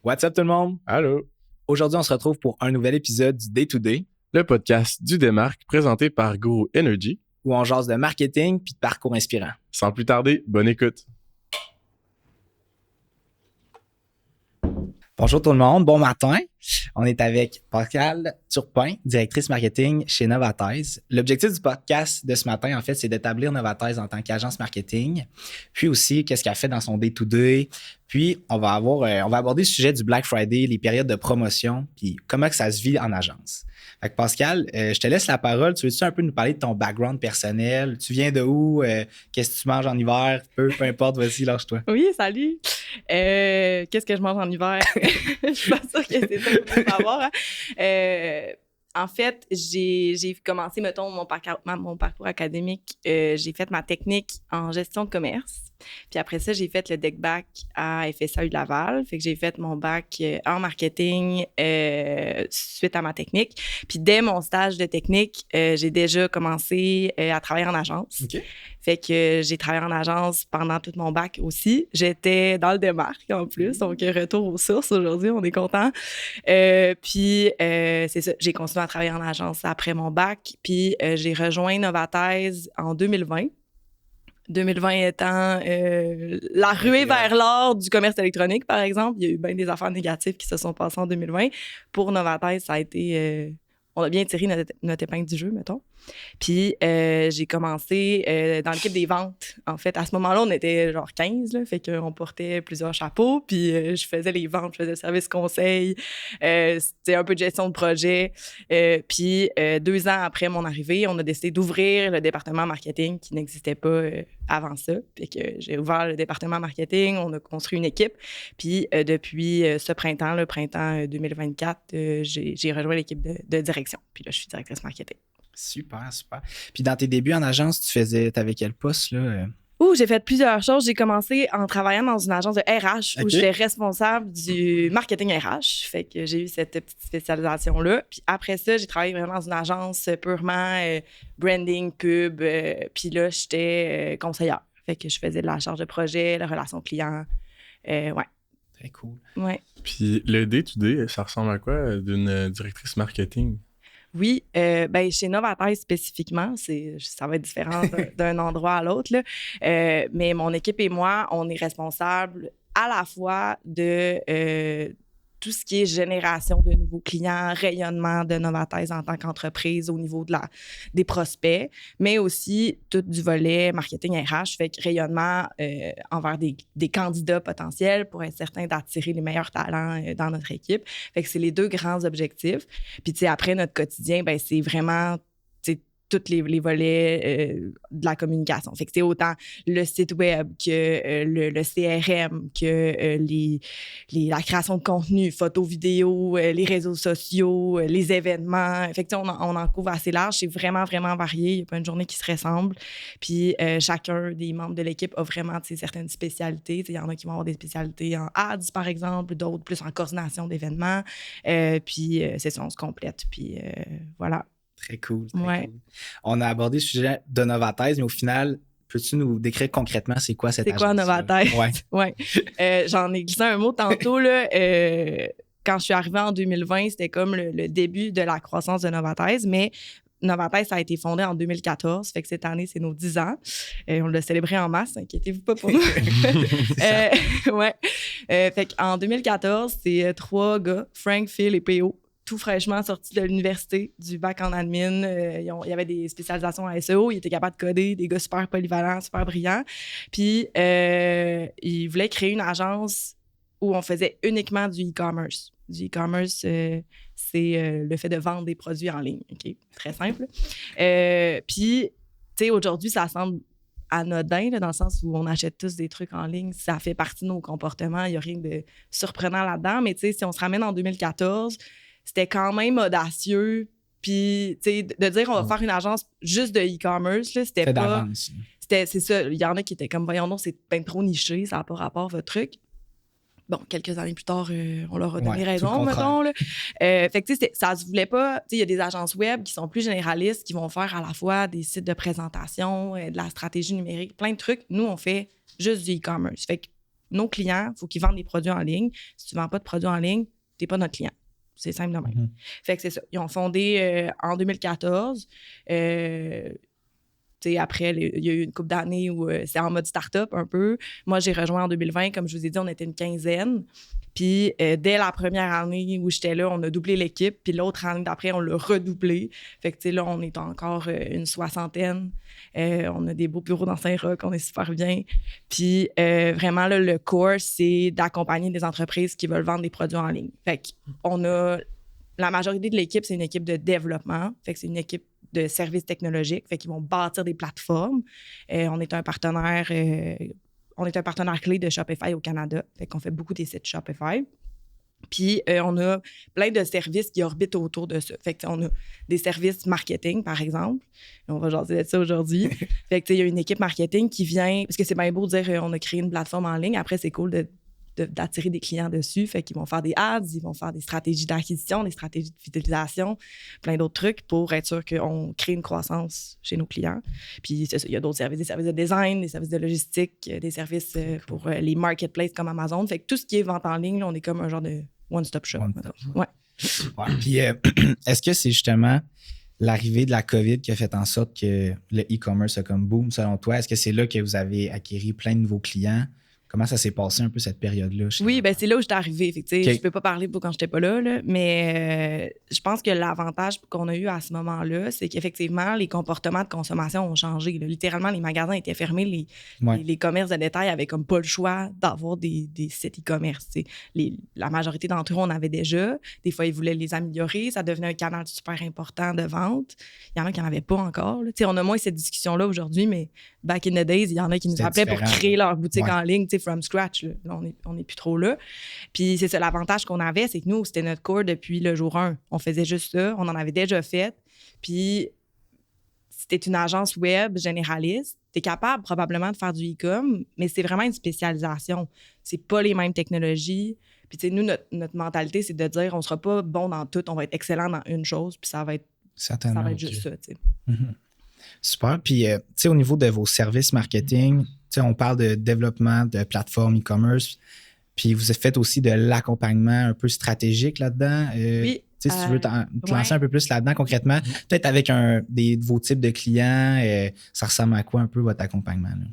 What's up tout le monde? Allô? Aujourd'hui, on se retrouve pour un nouvel épisode du Day to Day Le podcast du Démarque présenté par Guru Energy. où on jase de marketing puis de parcours inspirant. Sans plus tarder, bonne écoute. Bonjour tout le monde, bon matin. On est avec Pascal Turpin, directrice marketing chez Novatize. L'objectif du podcast de ce matin, en fait, c'est d'établir Novatize en tant qu'agence marketing, puis aussi qu'est-ce qu'elle fait dans son day-to-day. Puis on va aborder le sujet du Black Friday, les périodes de promotion, puis comment que ça se vit en agence. Fait que Pascal, je te laisse la parole. Tu veux-tu un peu nous parler de ton background personnel? Tu viens de où? Qu'est-ce que tu manges en hiver? Peu importe, vas-y, lâche-toi. Oui, salut. Qu'est-ce que je mange en hiver? Je suis pas sûre que c'est ça que vous voulez savoir. Hein? En fait, j'ai commencé, mettons, mon parcours académique. J'ai fait ma technique en gestion de commerce. Puis après ça, j'ai fait le deck bac à FSAU Laval. Fait que j'ai fait mon bac en marketing suite à ma technique. Puis dès mon stage de technique, j'ai déjà commencé à travailler en agence. OK. Fait que j'ai travaillé en agence pendant tout mon bac aussi. J'étais dans le démarque en plus, donc retour aux sources aujourd'hui, on est content. Puis c'est ça, j'ai continué à travailler en agence après mon bac. Puis j'ai rejoint Novatize en 2020. 2020 étant la ruée vers l'or du commerce électronique, par exemple. Il y a eu bien des affaires négatives qui se sont passées en 2020. Pour Novatize, ça a été... on a bien tiré notre épingle du jeu, mettons. Puis, j'ai commencé dans l'équipe des ventes. En fait, à ce moment-là, on était genre 15, là, fait qu'on portait plusieurs chapeaux. Puis, je faisais les ventes, je faisais le service conseil. C'était un peu de gestion de projet. Puis, 2 ans après mon arrivée, on a décidé d'ouvrir le département marketing qui n'existait pas avant ça. Puis que j'ai ouvert le département marketing, on a construit une équipe. Puis, depuis ce printemps, le printemps 2024, j'ai rejoint l'équipe de direction. Puis là, je suis directrice marketing. Super, super. Puis dans tes débuts en agence, t'avais quel poste, là? J'ai fait plusieurs choses. J'ai commencé en travaillant dans une agence de RH où j'étais responsable du marketing RH. Fait que j'ai eu cette petite spécialisation-là. Puis après ça, j'ai travaillé vraiment dans une agence purement branding, pub. Puis là, j'étais conseillère. Fait que je faisais de la charge de projet, la relation client. Ouais. Très cool. Ouais. Puis le day-to-day, ça ressemble à quoi d'une directrice marketing? Oui, chez Novatize spécifiquement, ça va être différent d'un endroit à l'autre, là. Mais mon équipe et moi, on est responsables à la fois de tout ce qui est génération de nouveaux clients, rayonnement de Novatize en tant qu'entreprise au niveau des prospects, mais aussi tout du volet marketing RH, fait que rayonnement envers des candidats potentiels pour être certain d'attirer les meilleurs talents dans notre équipe. Fait que c'est les 2 grands objectifs. Puis, tu sais, après, notre quotidien, c'est vraiment... tous les volets de la communication. Fait que c'est autant le site web que le CRM, que la création de contenu, photos, vidéos, les réseaux sociaux, les événements. Fait que on en couvre assez large. C'est vraiment, vraiment varié. Il n'y a pas une journée qui se ressemble. Puis chacun des membres de l'équipe a vraiment certaines spécialités. Il y en a qui vont avoir des spécialités en ads, par exemple, d'autres plus en coordination d'événements. Puis c'est ça, on se complète. Puis voilà. Très cool. Ouais. Cool. On a abordé le sujet de Novatize, mais au final, peux-tu nous décrire concrètement c'est quoi cette agence? C'est quoi Novatize? Ouais. Ouais. J'en ai glissé un mot tantôt, là. Quand je suis arrivée en 2020, c'était comme le début de la croissance de Novatize, mais Novatize, ça a été fondé en 2014, fait que cette année, c'est nos 10 ans. On l'a célébré en masse, inquiétez-vous pas pour nous. Ouais. Fait qu'en 2014, c'est 3 gars, Frank, Phil et PO, tout fraîchement sortis de l'université, du bac en admin. Il y avait des spécialisations en SEO. Ils étaient capables de coder, des gars super polyvalents, super brillants. Puis, ils voulaient créer une agence où on faisait uniquement du e-commerce. Du e-commerce, c'est le fait de vendre des produits en ligne. OK? Très simple. Puis, tu sais, aujourd'hui, ça semble anodin, là, dans le sens où on achète tous des trucs en ligne. Ça fait partie de nos comportements. Il n'y a rien de surprenant là-dedans. Mais, tu sais, si on se ramène en 2014... c'était quand même audacieux. Puis, tu sais, de dire on va faire une agence juste de e-commerce, là, c'était pas... d'avance. C'est ça. Il y en a qui étaient comme, voyons donc, c'est bien trop niché, ça n'a pas rapport, votre truc. Bon, quelques années plus tard, on leur a donné raison, mettons. Là. Fait que, tu sais, ça se voulait pas. Tu sais, il y a des agences web qui sont plus généralistes, qui vont faire à la fois des sites de présentation, de la stratégie numérique, plein de trucs. Nous, on fait juste du e-commerce. Fait que nos clients, il faut qu'ils vendent des produits en ligne. Si tu ne vends pas de produits en ligne, tu n'es pas notre client. C'est simple de même. Fait que c'est ça. Ils ont fondé en 2014. Après, il y a eu une couple d'années où c'est en mode start-up un peu. Moi, j'ai rejoint en 2020. Comme je vous ai dit, on était une quinzaine. Puis, dès la première année où j'étais là, on a doublé l'équipe. Puis l'autre année d'après, on l'a redoublé. Fait que, là, on est encore une soixantaine. On a des beaux bureaux dans Saint-Roch. On est super bien. Puis, vraiment, là, le core, c'est d'accompagner des entreprises qui veulent vendre des produits en ligne. Fait qu'on a... La majorité de l'équipe, c'est une équipe de développement. Fait que c'est une équipe de services technologiques. Fait qu'ils vont bâtir des plateformes. On est un partenaire clé de Shopify au Canada. Fait qu'on fait beaucoup des sites Shopify. Puis, on a plein de services qui orbitent autour de ça. Fait qu'on a des services marketing, par exemple. On va jaser de ça aujourd'hui. Fait que, il y a une équipe marketing qui vient... Parce que c'est bien beau de dire on a créé une plateforme en ligne. Après, c'est cool d'attirer des clients dessus. Fait qu'ils vont faire des ads, ils vont faire des stratégies d'acquisition, des stratégies de fidélisation, plein d'autres trucs pour être sûr qu'on crée une croissance chez nos clients. Puis, c'est ça, il y a d'autres services, des services de design, des services de logistique, des services pour les marketplaces comme Amazon. Fait que tout ce qui est vente en ligne, là, on est comme un genre de one-stop shop. Ouais. Puis, est-ce que c'est justement l'arrivée de la COVID qui a fait en sorte que le e-commerce a comme boom, selon toi? Est-ce que c'est là que vous avez acquis plein de nouveaux clients? Comment ça s'est passé un peu cette période-là? Oui, ben c'est là où j'étais arrivée. Fait que, okay. Je peux pas parler pour quand j'étais pas là, mais je pense que l'avantage qu'on a eu à ce moment-là, c'est qu'effectivement, les comportements de consommation ont changé. Là. Littéralement, les magasins étaient fermés, les commerces de détail avaient comme pas le choix d'avoir des sites e-commerce. La majorité d'entre eux, on avait déjà. Des fois, ils voulaient les améliorer. Ça devenait un canal super important de vente. Il y en a qui n'en avaient pas encore. On a moins cette discussion-là aujourd'hui, mais back in the days, il y en a qui nous appelaient pour créer leur boutique en ligne. From scratch. Là, on n'est plus trop là. Puis c'est ça, l'avantage qu'on avait, c'est que nous, c'était notre core depuis le jour 1. On faisait juste ça. On en avait déjà fait. Puis c'était une agence web généraliste. Tu es capable probablement de faire du e-com, mais c'est vraiment une spécialisation. C'est pas les mêmes technologies. Puis tu sais, nous, notre mentalité, c'est de dire on sera pas bon dans tout, on va être excellent dans une chose, puis ça va être juste ça. Tu sais. Mm-hmm. Super. Puis, tu sais, au niveau de vos services marketing, on parle de développement de plateformes e-commerce, puis vous faites aussi de l'accompagnement un peu stratégique là-dedans. Oui. Si tu veux te lancer un peu plus là-dedans concrètement, peut-être avec vos types de clients, ça ressemble à quoi un peu votre accompagnement? Là?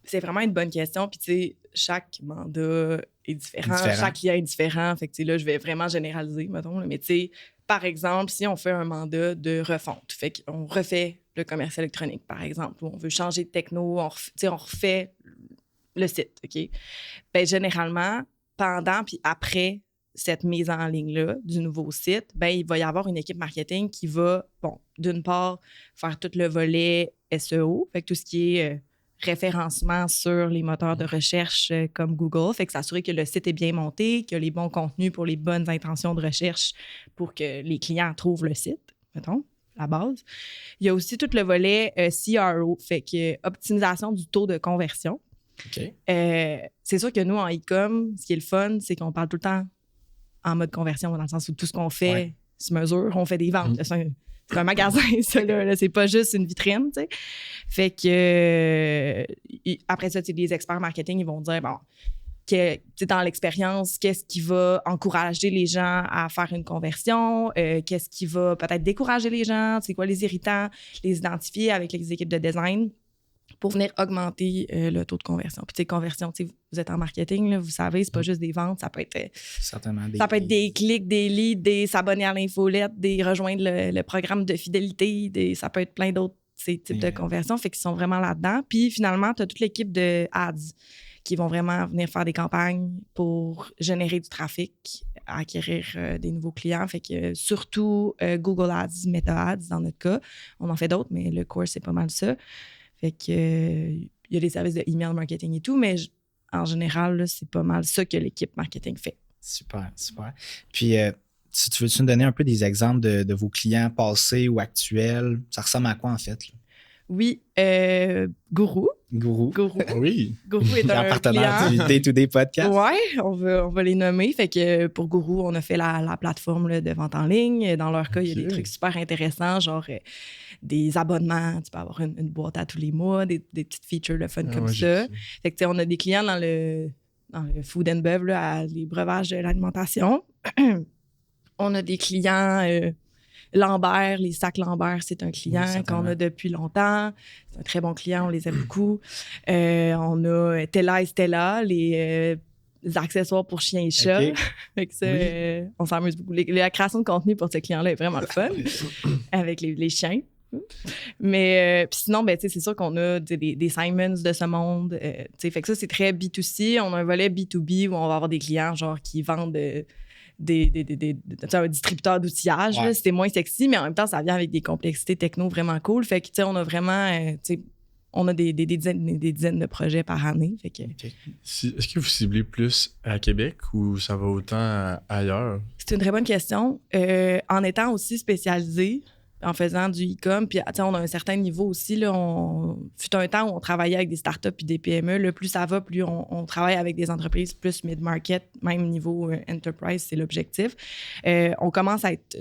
C'est vraiment une bonne question. Puis, tu sais, chaque mandat est différent, chaque client est différent. Fait que, là, je vais vraiment généraliser, mettons. Là. Mais, tu sais, par exemple, si on fait un mandat de refonte, fait qu'on refait le commerce électronique, par exemple, ou on veut changer de techno, on refait le site, OK? Bien, généralement, pendant puis après cette mise en ligne-là du nouveau site, bien, il va y avoir une équipe marketing qui va, d'une part, faire tout le volet SEO, fait que tout ce qui est référencement sur les moteurs de recherche comme Google, fait que s'assurer que le site est bien monté, qu'il y a les bons contenus pour les bonnes intentions de recherche pour que les clients trouvent le site, mettons, la base. Il y a aussi tout le volet CRO, fait que optimisation du taux de conversion. Okay. C'est sûr que nous, en e-com, ce qui est le fun, c'est qu'on parle tout le temps en mode conversion, dans le sens où tout ce qu'on fait se mesure, on fait des ventes. C'est un magasin, ça, là. C'est pas juste une vitrine, tu sais. Fait que, après ça, les experts marketing, ils vont dire, dans l'expérience, qu'est-ce qui va encourager les gens à faire une conversion? Qu'est-ce qui va peut-être décourager les gens? C'est quoi les irritants? Les identifier avec les équipes de design pour venir augmenter le taux de conversion. Puis, conversion, vous êtes en marketing, là, vous savez, c'est pas juste des ventes, ça peut être... Certainement. Ça peut être des clics, des leads, des s'abonner à l'infolette, des rejoindre le programme de fidélité, ça peut être plein d'autres types de conversions, fait qu'ils sont vraiment là-dedans. Puis, finalement, tu as toute l'équipe de ads qui vont vraiment venir faire des campagnes pour générer du trafic, acquérir des nouveaux clients. Fait que surtout Google Ads, Meta Ads, dans notre cas. On en fait d'autres, mais le core, c'est pas mal ça. Fait que il y a des services de email marketing et tout, mais en général, là, c'est pas mal ça que l'équipe marketing fait. Super, super. Puis, si tu veux-tu nous donner un peu des exemples de vos clients passés ou actuels? Ça ressemble à quoi, en fait? Là? Oui, Gourou. Oui. Gourou est un partenaire client. du Day-to-Day podcast. Oui, on va les nommer. Fait que pour Gourou, on a fait la plateforme là, de vente en ligne. Dans leur cas, il y a des trucs super intéressants, genre des abonnements. Tu peux avoir une boîte à tous les mois, des petites features le fun comme ça. Fait que on a des clients dans dans le food and bev, là, les breuvages de l'alimentation. On a des clients Lambert, les sacs Lambert, c'est un client qu'on a depuis longtemps. C'est un très bon client, on les aime beaucoup. On a Tella et Stella, les accessoires pour chiens et chats. Okay. Fait que ça, on s'amuse beaucoup. La création de contenu pour ce client-là est vraiment le fun avec les chiens. Mais puis sinon, ben, c'est sûr qu'on a des Simons de ce monde. Fait que ça, c'est très B2C. On a un volet B2B où on va avoir des clients genre qui vendent un distributeur d'outillage. Ouais. C'était moins sexy, mais en même temps, ça vient avec des complexités techno vraiment cool. Fait que on a vraiment... on a des dizaines de projets par année. Fait que... Okay. Est-ce que vous ciblez plus à Québec ou ça va autant ailleurs? C'est une très bonne question. En étant aussi spécialisé, en faisant du e-com, puis on a un certain niveau aussi. Là, fut un temps où on travaillait avec des startups et des PME. Là, plus ça va, plus on travaille avec des entreprises plus mid-market, même niveau enterprise, c'est l'objectif. On commence à être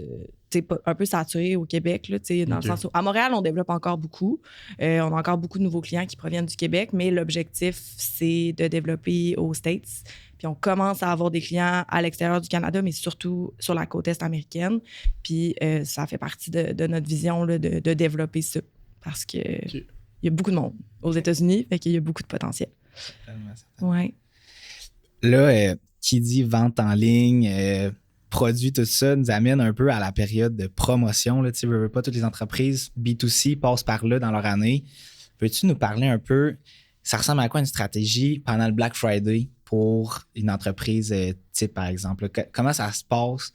un peu saturé au Québec, là, dans le sens où à Montréal, on développe encore beaucoup. On a encore beaucoup de nouveaux clients qui proviennent du Québec, mais l'objectif, c'est de développer aux States. Puis on commence à avoir des clients à l'extérieur du Canada, mais surtout sur la côte est américaine. Puis ça fait partie de notre vision là, de développer ça. Parce qu'il y a beaucoup de monde aux États-Unis, fait qu'il y a beaucoup de potentiel. Ouais. Là, qui dit vente en ligne, produit, tout ça, nous amène un peu à la période de promotion. Là, pas toutes les entreprises B2C passent par là dans leur année. Peux-tu nous parler un peu, ça ressemble à quoi une stratégie pendant le Black Friday pour une entreprise type, par exemple? Comment ça se passe?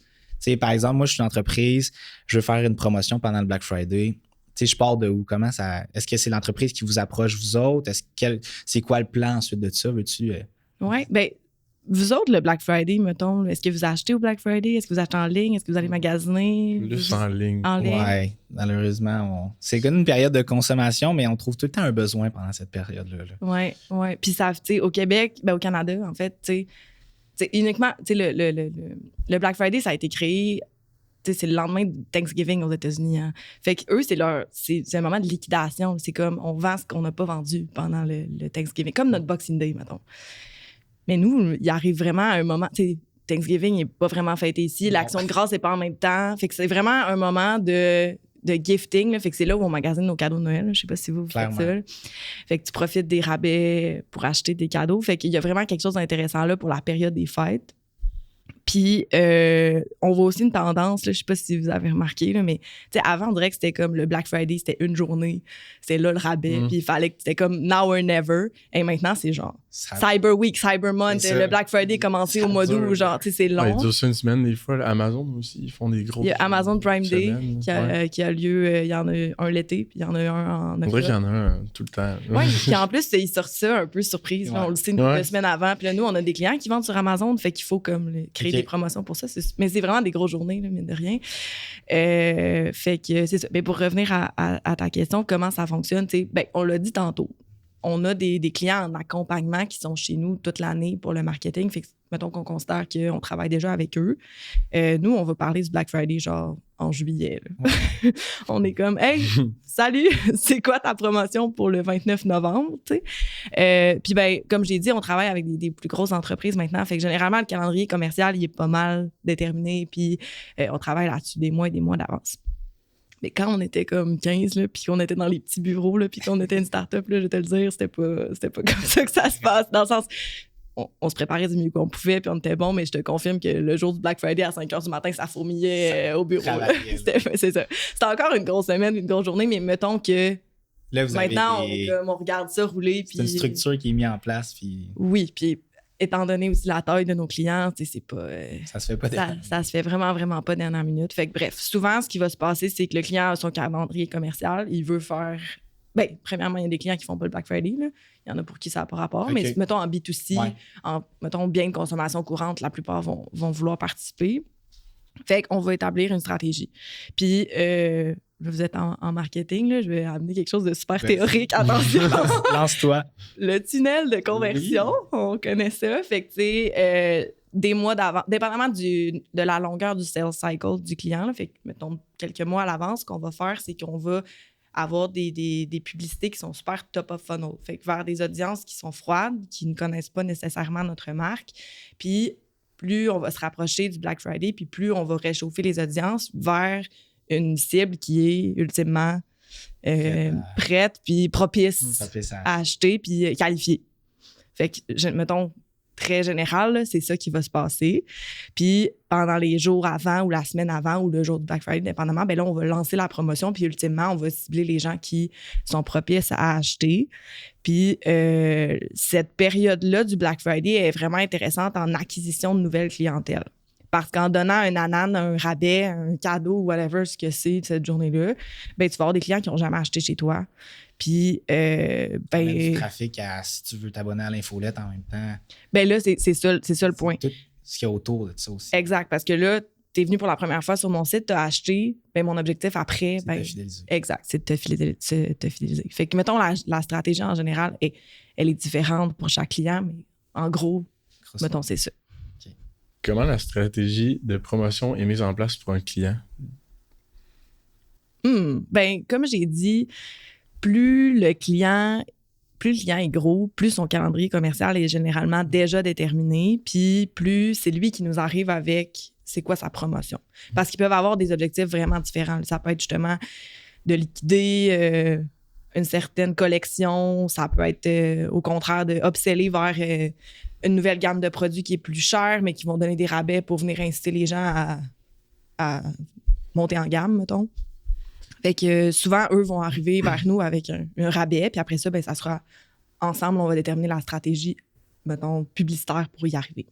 Par exemple, moi, je suis une entreprise, je veux faire une promotion pendant le Black Friday. Je pars de où? Comment ça... Est-ce que c'est l'entreprise qui vous approche, vous autres? C'est quoi le plan ensuite de ça? Veux-tu... Oui, bien, vous autres, le Black Friday, mettons, est-ce que vous achetez au Black Friday? Est-ce que vous achetez en ligne? Est-ce que vous allez magasiner? Plus en ligne. Oui, malheureusement, c'est comme une période de consommation, mais on trouve tout le temps un besoin pendant cette période-là. Oui, oui. Puis ça, au Québec, au Canada, en fait, uniquement, le Black Friday, ça a été créé, c'est le lendemain de Thanksgiving aux États-Unis. Hein. Fait qu'eux, c'est un moment de liquidation. C'est comme, on vend ce qu'on n'a pas vendu pendant le Thanksgiving, comme notre Boxing Day, mettons. Mais nous, il arrive vraiment à un moment... Thanksgiving n'est pas vraiment fêté ici. L'Action de grâce n'est pas en même temps. Fait que c'est vraiment un moment de gifting. Là. Fait que c'est là où on magasine nos cadeaux de Noël. Je ne sais pas si vous faites ça. Là. Fait que tu profites des rabais pour acheter des cadeaux. Fait qu'il y a vraiment quelque chose d'intéressant là pour la période des fêtes. Puis, on voit aussi une tendance, là, je sais pas si vous avez remarqué, là, mais avant, on dirait que c'était comme le Black Friday, c'était une journée, c'était là le rabais, puis il fallait que c'était comme now or never. Et maintenant, c'est genre Cyber Week, Cyber Month, le Black Friday commencé au mois d'août, genre, c'est long. Ouais, il dure ça une semaine, des fois. Amazon aussi, ils font des gros. Il y a Amazon Prime Day qui a lieu, il y en a un l'été, puis il y en a un en octobre. On dirait qu'il y en a un tout le temps. Oui, puis en plus, ils sortent ça un peu surprise. Là, on le sait une semaine avant. Puis là, nous, on a des clients qui vendent sur Amazon, fait qu'il faut comme créer des promotions pour ça. Mais c'est vraiment des grosses journées, là, mine de rien. Fait que c'est ça. Mais pour revenir à ta question, comment ça fonctionne, on l'a dit tantôt. On a des clients en accompagnement qui sont chez nous toute l'année pour le marketing. Fait que, mettons qu'on considère qu'on travaille déjà avec eux. Nous, on va parler du Black Friday, genre en juillet. Ouais. On est comme, hey, salut, c'est quoi ta promotion pour le 29 novembre? Puis, comme j'ai dit, on travaille avec des plus grosses entreprises maintenant. Fait que généralement, le calendrier commercial, il est pas mal déterminé. Puis, on travaille là-dessus des mois et des mois d'avance. Mais quand on était comme 15, là, puis qu'on était dans les petits bureaux, là, puis qu'on était une start-up, là, je vais te le dire, c'était pas comme ça que ça se passe. Dans le sens, on se préparait du mieux qu'on pouvait, puis on était bon, mais je te confirme que le jour du Black Friday à 5 h du matin, ça fourmillait au bureau. C'est ça. C'était encore une grosse semaine, une grosse journée, mais mettons que là, maintenant, on regarde ça rouler. C'est une structure qui est mise en place. Puis... Oui, puis étant donné aussi la taille de nos clients, c'est pas... ça se fait pas ça se fait vraiment, vraiment pas dernière minute. Fait que bref, souvent, ce qui va se passer, c'est que le client a son calendrier commercial, il veut faire... premièrement, il y a des clients qui font pas le Black Friday, là. Il y en a pour qui ça n'a pas rapport. Okay. Mais mettons en B2C, mettons biens de consommation courante, la plupart vont vouloir participer. Fait qu'on va établir une stratégie. Puis, vous êtes en marketing, là, je vais amener quelque chose de super théorique. Attention! Lance-toi! Le tunnel de conversion, on connaît ça. Fait que, tu sais, des mois d'avant, dépendamment de la longueur du sales cycle du client, là, fait que, mettons, quelques mois à l'avance, ce qu'on va faire, c'est qu'on va avoir des publicités qui sont super top of funnel. Fait que vers des audiences qui sont froides, qui ne connaissent pas nécessairement notre marque. Puis plus on va se rapprocher du Black Friday, puis plus on va réchauffer les audiences vers une cible qui est ultimement prête puis propice à acheter puis qualifiée. Fait que, mettons, très général, là, c'est ça qui va se passer. Puis pendant les jours avant ou la semaine avant ou le jour du Black Friday, dépendamment, ben là, on va lancer la promotion puis ultimement, on va cibler les gens qui sont propices à acheter. Puis cette période-là du Black Friday est vraiment intéressante en acquisition de nouvelles clientèles. Parce qu'en donnant un ananas, un rabais, un cadeau, whatever ce que c'est de cette journée-là, ben tu vas avoir des clients qui n'ont jamais acheté chez toi. Puis, du trafic si tu veux t'abonner à l'infolette en même temps. Ben là, c'est ça le point. Tout ce qu'il y a autour de ça aussi. Exact, parce que là, tu es venu pour la première fois sur mon site, tu as acheté, ben mon objectif après, c'est de te fidéliser. Exact, c'est de te fidéliser. Fait que, mettons, la stratégie en général, elle est différente pour chaque client, mais en gros, mettons, c'est ça. Comment la stratégie de promotion est mise en place pour un client? Ben, comme j'ai dit, plus le client est gros, plus son calendrier commercial est généralement déjà déterminé, puis plus c'est lui qui nous arrive avec c'est quoi sa promotion. Parce qu'ils peuvent avoir des objectifs vraiment différents. Ça peut être justement de liquider une certaine collection, ça peut être au contraire de upseller vers une nouvelle gamme de produits qui est plus chère, mais qui vont donner des rabais pour venir inciter les gens à monter en gamme, mettons. Fait que souvent, eux vont arriver vers nous avec un rabais, puis après ça, ben, ça sera ensemble, on va déterminer la stratégie, mettons, publicitaire pour y arriver.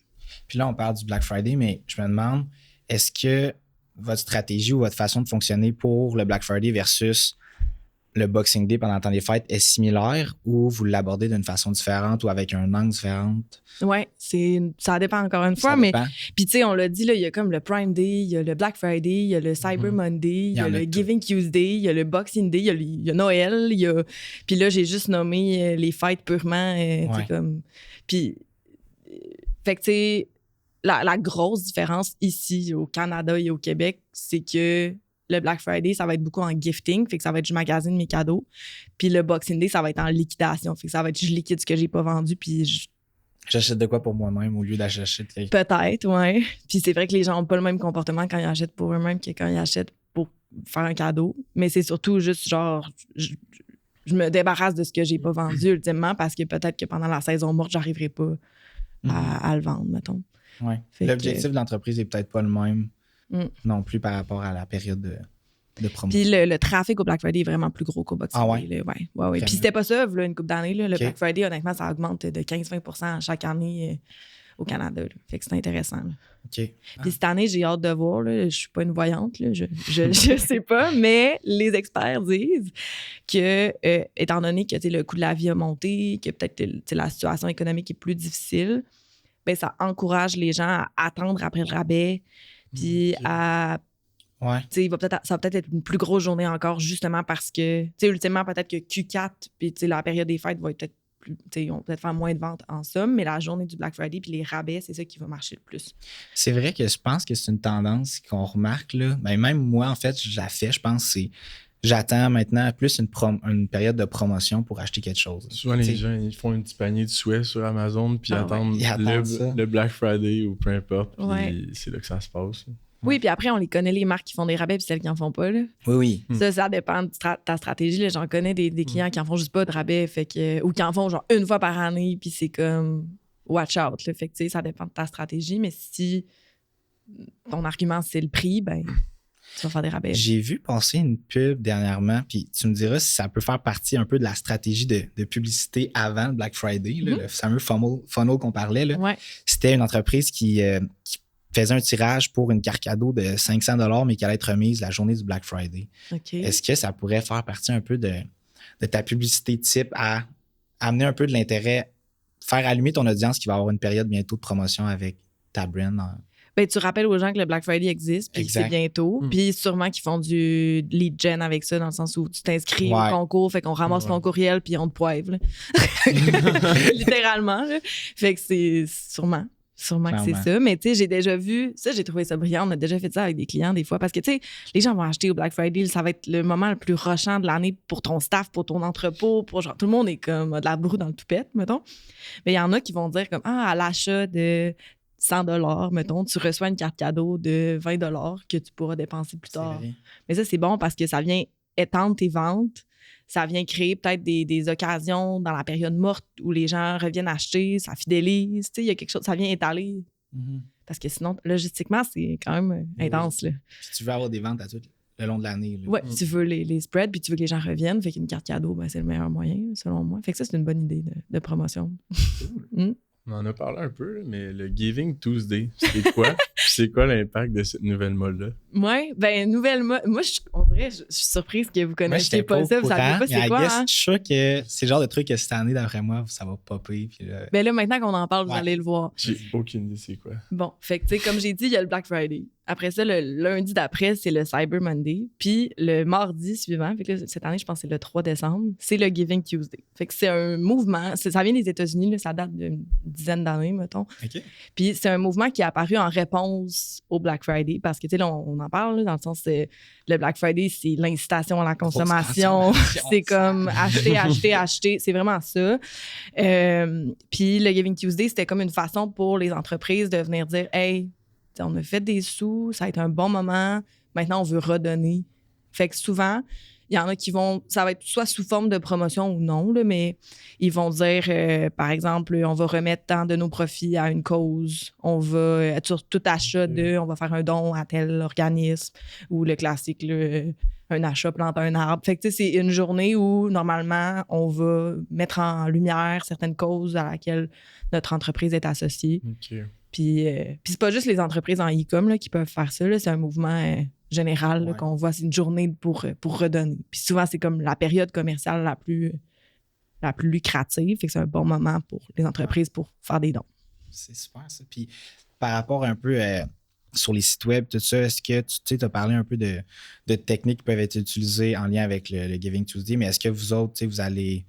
Puis là, on parle du Black Friday, mais je me demande, est-ce que votre stratégie ou votre façon de fonctionner pour le Black Friday versus le Boxing Day pendant le temps des fêtes est similaire ou vous l'abordez d'une façon différente ou avec un angle différent? Oui, ça dépend encore une fois, ça mais dépend. Puis tu sais, on l'a dit, là, il y a comme le Prime Day, il y a le Black Friday, il y a le Cyber Monday, il y a le Giving Tuesday, il y a le Boxing Day, il y a Noël, puis là, j'ai juste nommé les fêtes purement, comme... Puis, fait que tu sais, la grosse différence ici, au Canada et au Québec, c'est que le Black Friday, ça va être beaucoup en gifting, fait que ça va être je magasine mes cadeaux. Puis le Boxing Day, ça va être en liquidation, fait que ça va être je liquide ce que j'ai pas vendu, puis j'achète de quoi pour moi-même au lieu d'acheter Peut-être, oui. Puis c'est vrai que les gens n'ont pas le même comportement quand ils achètent pour eux-mêmes que quand ils achètent pour faire un cadeau. Mais c'est surtout juste genre, je me débarrasse de ce que j'ai pas vendu ultimement parce que peut-être que pendant la saison morte, j'arriverai pas à le vendre, mettons. Ouais. L'objectif de l'entreprise est peut-être pas le même non plus par rapport à la période de promotion. Puis le trafic au Black Friday est vraiment plus gros qu'au Boxing Day. Ouais. Puis c'était pas ça, là, une couple d'années. Là, le Black Friday, honnêtement, ça augmente de 15-20% chaque année au Canada. Là. Fait que c'est intéressant. Là. Puis cette année, j'ai hâte de voir. Là, je suis pas une voyante. Là, je sais pas, mais les experts disent que, étant donné que le coût de la vie a monté, que peut-être la situation économique est plus difficile, ben, ça encourage les gens à attendre après le rabais, puis à... Ouais. Ça va peut-être être une plus grosse journée encore, justement parce que, ultimement, peut-être que Q4, puis la période des fêtes va être peut-être plus, ils vont peut-être faire moins de ventes en somme, mais la journée du Black Friday puis les rabais, c'est ça qui va marcher le plus. C'est vrai que je pense que c'est une tendance qu'on remarque, là. Ben, même moi, en fait, je la fais, je pense, j'attends maintenant plus une période de promotion pour acheter quelque chose. Souvent, les gens, ils font un petit panier de souhaits sur Amazon, puis attendent le Black Friday ou peu importe, puis c'est là que ça se passe. Oui, puis après, on les connaît, les marques qui font des rabais puis celles qui en font pas. Là. Oui. Ça dépend de ta stratégie. Là. J'en connais des clients qui en font juste pas de rabais ou qui en font genre une fois par année, puis c'est comme watch out. Là. Fait que ça dépend de ta stratégie, mais si ton argument, c'est le prix, ben tu vas faire des rabais. J'ai vu passer une pub dernièrement, puis tu me diras si ça peut faire partie un peu de la stratégie de publicité avant le Black Friday, là, le fameux funnel qu'on parlait. Là. Ouais. C'était une entreprise qui faisait un tirage pour une carte cadeau de 500$, mais qui allait être remise la journée du Black Friday. Okay. Est-ce que ça pourrait faire partie un peu de ta publicité type à amener un peu de l'intérêt, faire allumer ton audience qui va avoir une période bientôt de promotion avec ta brand? Ben, tu rappelles aux gens que le Black Friday existe, puis que c'est bientôt, puis sûrement qu'ils font du lead gen avec ça, dans le sens où tu t'inscris au concours, fait qu'on ramasse ton courriel, puis on te poivre. Littéralement. Là. Fait que c'est sûrement. Sûrement que c'est ça. Mais tu sais, j'ai déjà vu, ça, j'ai trouvé ça brillant. On a déjà fait ça avec des clients des fois parce que tu sais, les gens vont acheter au Black Friday. Ça va être le moment le plus rushant de l'année pour ton staff, pour ton entrepôt. Pour genre, tout le monde est comme a de la broue dans le toupette, mettons. Mais il y en a qui vont dire comme, à l'achat de 100 $, mettons, tu reçois une carte cadeau de 20 $ que tu pourras dépenser plus tard. Mais ça, c'est bon parce que ça vient étendre tes ventes. Ça vient créer peut-être des occasions dans la période morte où les gens reviennent acheter, ça fidélise. Il y a quelque chose, ça vient étaler. Mm-hmm. Parce que sinon, logistiquement, c'est quand même intense. Là. Puis tu veux avoir des ventes à tout le long de l'année. Oui, tu veux les spreads, puis tu veux que les gens reviennent. Fait qu'une carte cadeau, c'est le meilleur moyen, selon moi. Fait que ça, c'est une bonne idée de promotion. Cool. On en a parlé un peu, mais le Giving Tuesday, c'est quoi? C'est quoi l'impact de cette nouvelle mode-là? Oui, nouvelle mode. Moi, on dirait, je suis surprise que vous connaissiez pas ça. Vous savez pas c'est quoi, hein? Je suis sûr que c'est le genre de truc que cette année, d'après moi, ça va popper. Puis là, maintenant qu'on en parle, vous allez le voir. J'ai aucune idée c'est quoi. Bon, fait que, tu sais, comme j'ai dit, il y a le Black Friday. Après ça, le lundi d'après, c'est le Cyber Monday. Puis le mardi suivant, fait que là, cette année, je pense que c'est le 3 décembre, c'est le Giving Tuesday. Fait que c'est un mouvement, ça vient des États-Unis, là, ça date d'une dizaine d'années, mettons. Okay. Puis c'est un mouvement qui est apparu en réponse au Black Friday, parce que, tu sais, là, on en parle, là, dans le sens que le Black Friday, c'est l'incitation à la consommation. C'est comme acheter. C'est vraiment ça. Puis le Giving Tuesday, c'était comme une façon pour les entreprises de venir dire « Hey, on a fait des sous, ça a été un bon moment, maintenant on veut redonner. » Fait que souvent, il y en a qui vont, ça va être soit sous forme de promotion ou non, là, mais ils vont dire, par exemple, on va remettre tant de nos profits à une cause, on va, sur tout achat on va faire un don à tel organisme, ou le classique, un achat plante un arbre. Fait que tu sais, c'est une journée où, normalement, on va mettre en lumière certaines causes à laquelle notre entreprise est associée. Okay. Puis c'est pas juste les entreprises en e-com là, qui peuvent faire ça. Là. C'est un mouvement général là, qu'on voit. C'est une journée pour redonner. Puis souvent, c'est comme la période commerciale la plus lucrative. Fait que c'est un bon moment pour les entreprises pour faire des dons. C'est super, ça. Puis par rapport un peu sur les sites web, tout ça, est-ce que tu as parlé un peu de techniques qui peuvent être utilisées en lien avec le Giving Tuesday, mais est-ce que vous autres, vous allez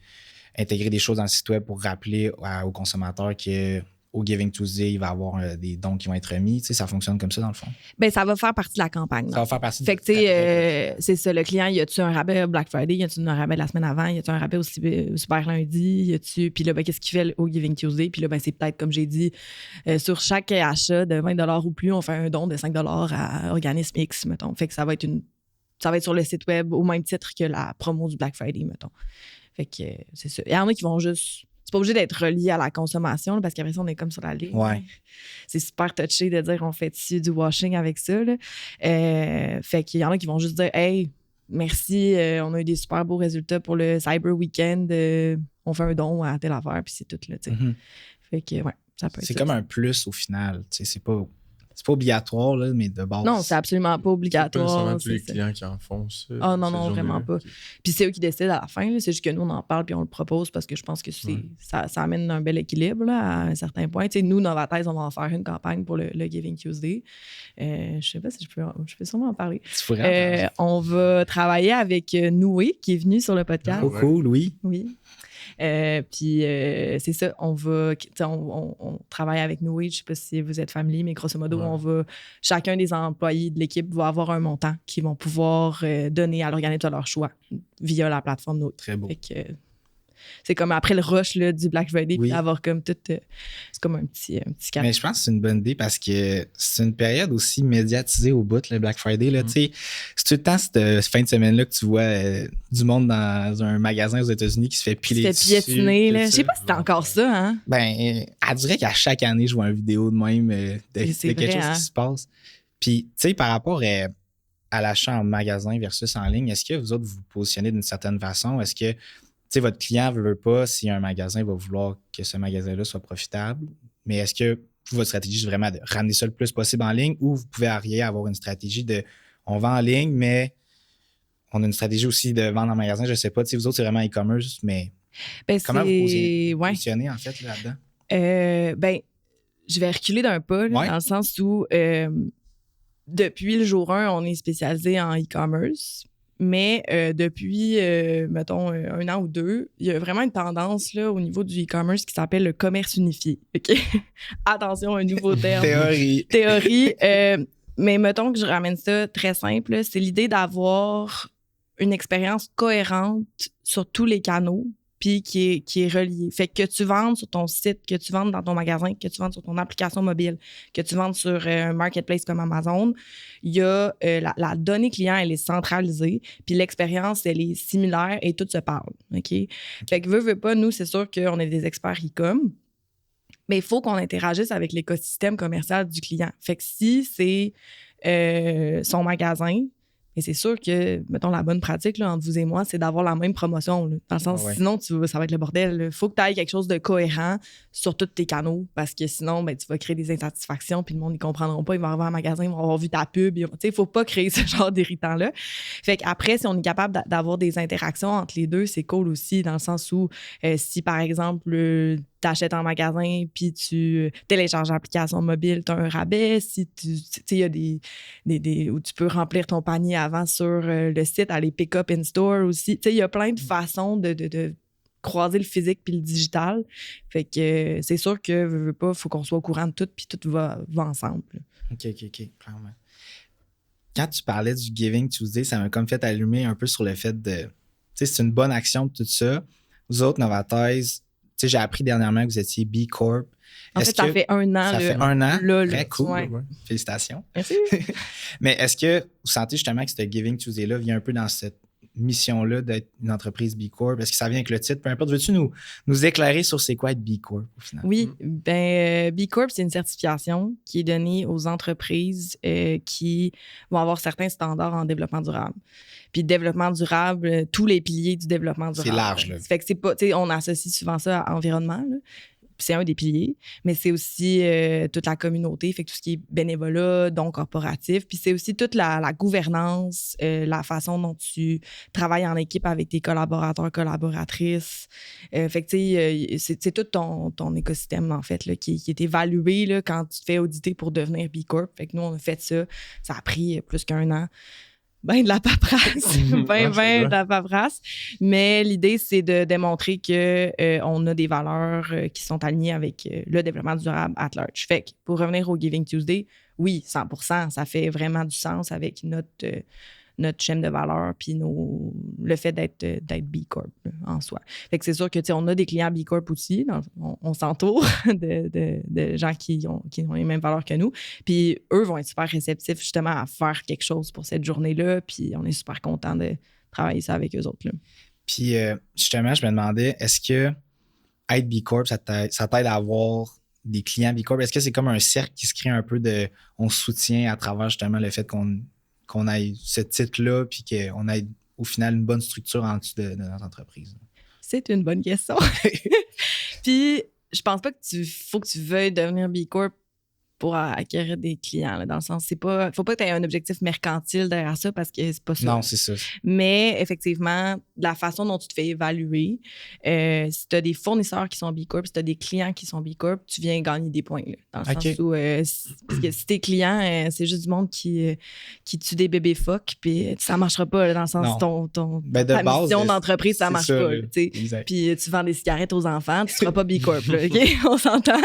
intégrer des choses dans le site web pour rappeler aux consommateurs que au Giving Tuesday, il va y avoir des dons qui vont être remis. Tu sais, ça fonctionne comme ça, dans le fond? Bien, ça va faire partie de la campagne. Ça va faire partie fait que, tu sais, c'est ça. Le client, y a-tu un rabais Black Friday? Y a-tu un rabais la semaine avant? Y a-tu un rabais au Super Lundi? Y a-tu... Puis là, ben, qu'est-ce qu'il fait au Giving Tuesday? Puis là, ben, c'est peut-être, comme j'ai dit, sur chaque achat de 20 $ ou plus, on fait un don de 5 $ à organisme X, mettons. Fait que ça va être sur le site web au même titre que la promo du Black Friday, mettons. Fait que c'est ça. Il y en a qui vont juste... C'est pas obligé d'être relié à la consommation, là, parce qu'après ça, on est comme sur la ligne. Ouais. C'est super touché de dire on fait du washing avec ça. Là. Fait qu'il y en a qui vont juste dire hey, merci, on a eu des super beaux résultats pour le Cyber Weekend. On fait un don à telle affaire, puis c'est tout. Là, mm-hmm. Fait que, ouais, ça peut être. C'est comme un plus au final. C'est pas obligatoire, là, mais de base. Non, c'est absolument pas obligatoire. C'est pas nécessairement tous les clients qui en font ça. Ah non, vraiment pas. Puis c'est eux qui décident à la fin. Là. C'est juste que nous, on en parle puis on le propose parce que je pense que ça amène un bel équilibre là, à un certain point. Tu sais, nous, Novataise, on va en faire une campagne pour le Giving Tuesday. Je sais pas si je peux sûrement en parler. On va travailler avec Noué, qui est venu sur le podcast. Oh, cool, oui. Oui. Puis c'est ça, on travaille avec Noué, je sais pas si vous êtes familier, mais grosso modo, chacun des employés de l'équipe va avoir un montant qu'ils vont pouvoir donner à l'organisme de leur choix via la plateforme Noué. Très beau. Fait que, c'est comme après le rush là, du Black Friday, puis d'avoir comme tout... c'est comme un petit cadre. Mais je pense que c'est une bonne idée parce que c'est une période aussi médiatisée au bout, le Black Friday. Là, c'est tout le temps cette fin de semaine-là que tu vois du monde dans un magasin aux États-Unis qui se fait piler dessus. Piétiner. Je sais pas si c'est encore ça. Hein? Ben, elle dirait qu'à chaque année, je vois une vidéo de même de quelque chose qui se passe. Puis, tu sais, par rapport à l'achat en magasin versus en ligne, est-ce que vous autres vous positionnez d'une certaine façon? Est-ce que votre client ne veut pas, si un magasin va vouloir que ce magasin-là soit profitable, mais est-ce que votre stratégie, c'est vraiment de ramener ça le plus possible en ligne ou vous pouvez avoir une stratégie de on vend en ligne, mais on a une stratégie aussi de vendre en magasin? Je ne sais pas, vous autres, c'est vraiment e-commerce, mais comment vous positionnez en fait là-dedans? Je vais reculer d'un pas, là, dans le sens où depuis le jour 1, on est spécialisé en e-commerce. Mais depuis, mettons, 1 an ou 2, il y a vraiment une tendance là, au niveau du e-commerce qui s'appelle le commerce unifié. OK? Attention, un nouveau terme. Théorie. Mais mettons que je ramène ça très simple. C'est l'idée d'avoir une expérience cohérente sur tous les canaux puis qui est relié. Fait que tu vendes sur ton site, que tu vendes dans ton magasin, que tu vendes sur ton application mobile, que tu vendes sur un marketplace comme Amazon, il y a la donnée client, elle est centralisée, puis l'expérience, elle est similaire et tout se parle. OK? Fait que veut pas, nous, c'est sûr qu'on est des experts e-com, mais il faut qu'on interagisse avec l'écosystème commercial du client. Fait que si c'est son magasin, et c'est sûr que, mettons, la bonne pratique là, entre vous et moi, c'est d'avoir la même promotion. Là, dans le sens, sinon, ça va être le bordel. Il faut que tu ailles quelque chose de cohérent sur tous tes canaux parce que sinon, ben, tu vas créer des insatisfactions puis le monde, ils comprendront pas. Ils vont arriver à un magasin, ils vont avoir vu ta pub. Il ne faut pas créer ce genre d'irritant-là. Fait qu'après, si on est capable d'avoir des interactions entre les deux, c'est cool aussi dans le sens où si, par exemple, t'achètes en magasin puis tu télécharges l'application mobile, tu as un rabais. Si tu sais, il y a des où tu peux remplir ton panier avant sur le site, aller pick up in store aussi. Tu sais, il y a plein de façons de croiser le physique puis le digital. Fait que c'est sûr que veut pas, faut qu'on soit au courant de tout puis tout va ensemble. OK, clairement. Quand tu parlais du Giving Tuesday, ça m'a comme fait allumer un peu sur le fait de, tu sais, c'est une bonne action tout ça. Vous autres, Novatize, tu sais, j'ai appris dernièrement que vous étiez B Corp. En fait, ça fait 1 an. Ça fait 1 an. Là, très cool. Ouais. Félicitations. Merci. Mais est-ce que vous sentez justement que ce Giving Tuesday-là vient un peu dans cette mission-là d'être une entreprise B Corp? Est-ce que ça vient avec le titre? Peu importe. Veux-tu nous éclairer sur c'est quoi être B Corp au final? Oui. B Corp, c'est une certification qui est donnée aux entreprises qui vont avoir certains standards en développement durable. Puis développement durable, tous les piliers du développement durable. C'est large, là. Fait que c'est pas, tu sais, on associe souvent ça à environnement, là. C'est un des piliers, mais c'est aussi toute la communauté, fait que tout ce qui est bénévolat, don corporatif, puis c'est aussi toute la gouvernance, la façon dont tu travailles en équipe avec tes collaborateurs, collaboratrices. Fait que tu sais, c'est tout ton écosystème, en fait, là, qui est évalué là, quand tu te fais auditer pour devenir B Corp. Fait que nous, on a fait ça. Ça a pris plus qu'1 an. Ben de la paperasse, de la paperasse. Mais l'idée, c'est de démontrer qu'on a des valeurs qui sont alignées avec le développement durable at large. Fait que pour revenir au Giving Tuesday, oui, 100%, ça fait vraiment du sens avec notre chaîne de valeur puis le fait d'être B Corp en soi. Fait que c'est sûr que on a des clients B Corp aussi, on s'entoure de gens qui ont les mêmes valeurs que nous, puis eux vont être super réceptifs justement à faire quelque chose pour cette journée-là, puis on est super content de travailler ça avec eux autres là. Puis justement, je me demandais, est-ce que être B Corp, ça t'aide à avoir des clients B Corp? Est-ce que c'est comme un cercle qui se crée un peu on se soutient à travers justement le fait qu'on ait ce titre-là puis qu'on ait au final une bonne structure en dessous de notre entreprise? C'est une bonne question. Puis, je pense pas faut que tu veuilles devenir B Corp pour acquérir des clients, là, dans le sens, faut pas que tu aies un objectif mercantile derrière ça parce que c'est pas ça. Non, c'est ça. Mais effectivement, la façon dont tu te fais évaluer, si tu as des fournisseurs qui sont B Corp, si tu as des clients qui sont B Corp, tu viens gagner des points. Là, dans le sens où, parce que si tes clients, c'est juste du monde qui tue des bébés phoques, puis ça marchera pas, là, dans le sens ta mission d'entreprise, ça marche pas. Puis tu vends des cigarettes aux enfants, tu seras pas B Corp. Là, OK? On s'entend?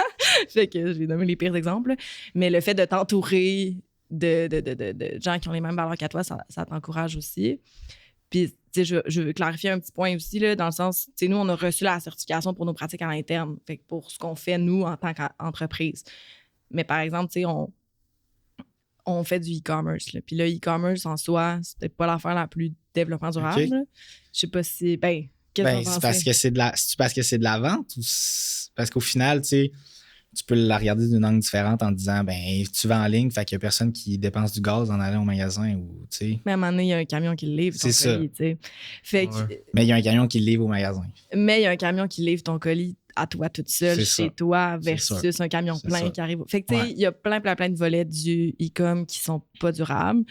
Fait que j'ai nommé les pires exemples. Mais le fait de t'entourer de gens qui ont les mêmes valeurs qu'à toi, ça t'encourage aussi. Puis, je veux clarifier un petit point aussi, là, dans le sens, nous, on a reçu la certification pour nos pratiques à l'interne, fait que pour ce qu'on fait, nous, en tant qu'entreprise. Mais par exemple, on fait du e-commerce. Puis le e-commerce, en soi, c'était pas l'affaire la plus développement durable. Okay. Je sais pas si... c'est parce que c'est de la vente ou parce qu'au final, tu peux la regarder d'une angle différente en disant, tu vas en ligne, fait qu'il y a personne qui dépense du gaz en allant au magasin ou, tu sais. Mais à un moment donné, il y a un camion qui livre ton colis, tu sais. Mais il y a un camion qui livre au magasin. Mais il y a un camion qui livre ton colis à toi toute seule, chez toi, versus un camion plein qui arrive. Fait que, tu sais, il y a plein de volets du e-com qui sont pas durables.